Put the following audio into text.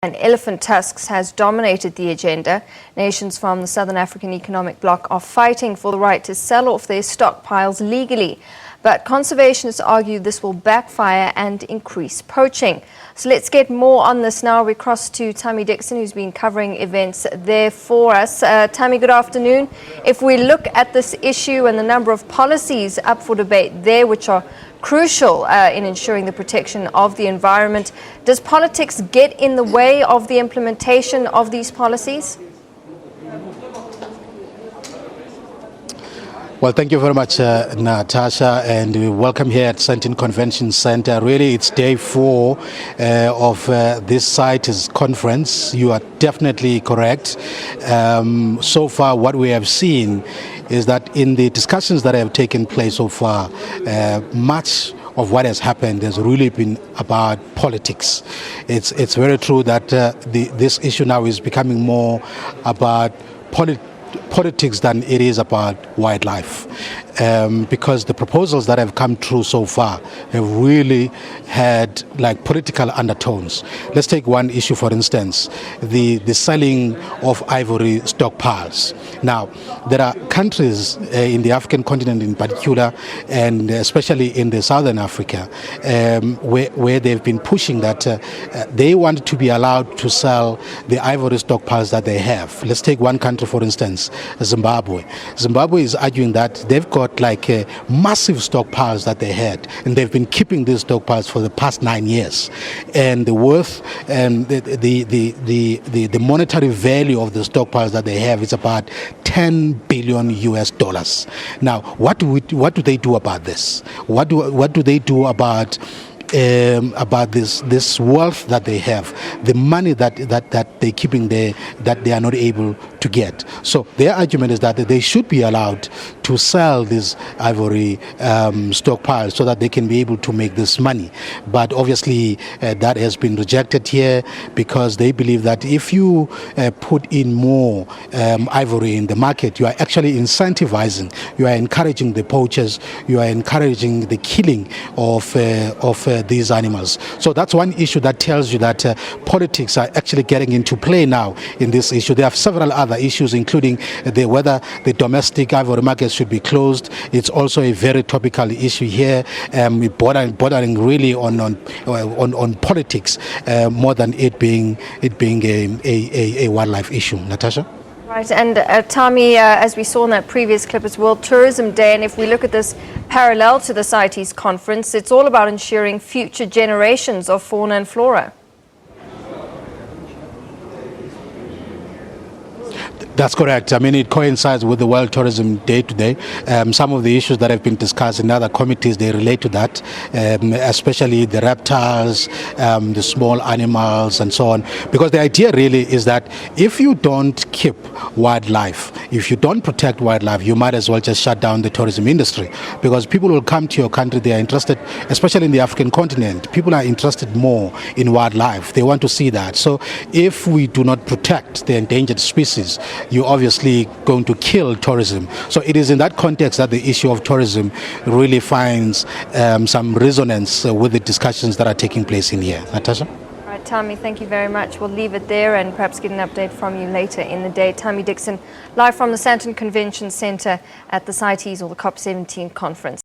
And elephant tusks has dominated the agenda. Nations from the Southern African Economic Bloc are fighting for the right to sell off their stockpiles legally. But conservationists argue this will backfire and increase poaching. So let's get more on this now. We cross to Thami Dickson, who's been covering events there for us. Thami, good afternoon. If we look at this issue and the number of policies up for debate there, which are crucial in ensuring the protection of the environment, does politics get in the way of the implementation of these policies? Well, thank you very much, Natasha, and welcome here at Sandton Convention Center. Really, it's day 4 of this Cites conference. You are definitely correct. So far, what we have seen is that in the discussions that have taken place so far, much of what has happened has really been about politics. It's very true that this issue now is becoming more about politics than it is about wildlife, because the proposals that have come through so far have really had like political undertones. Let's take one issue, for instance, the selling of ivory stockpiles. Now, there are countries in the African continent in particular, and especially in the Southern Africa, where they've been pushing that they want to be allowed to sell the ivory stockpiles that they have. Let's take one country, for instance, Zimbabwe. Zimbabwe is arguing that they've got like massive stockpiles that they had, and they've been keeping these stockpiles for the past 9 years. And the worth and the monetary value of the stockpiles that they have is about $10 billion US. Now, what do they do about this? What do they do about this wealth that they have, the money that they're keeping there that they are not able to get? So their argument is that they should be allowed to sell these ivory stockpiles so that they can be able to make this money. But obviously that has been rejected here, because they believe that if you put in more ivory in the market, you are actually incentivizing, you are encouraging the poachers, you are encouraging the killing of these animals. So that's one issue that tells you that politics are actually getting into play now in this issue. There are several other issues, including whether the domestic ivory market should be closed. It's also a very topical issue here, bordering really on politics more than it being a wildlife issue. Natasha? Right, and Thami, as we saw in that previous clip, it's World Tourism Day, and if we look at this parallel to the CITES conference, it's all about ensuring future generations of fauna and flora. That's correct. I mean, it coincides with the World Tourism Day today. Some of the issues that have been discussed in other committees, they relate to that, especially the reptiles, the small animals, and so on. Because the idea really is that if you don't keep wildlife, if you don't protect wildlife, you might as well just shut down the tourism industry. Because people will come to your country, they are interested, especially in the African continent, people are interested more in wildlife. They want to see that. So if we do not protect the endangered species, you're obviously going to kill tourism. So it is in that context that the issue of tourism really finds some resonance with the discussions that are taking place in here. Natasha? All right, Thami, thank you very much. We'll leave it there and perhaps get an update from you later in the day. Thami Dickson, live from the Sandton Convention Center at the CITES, or the COP17 conference.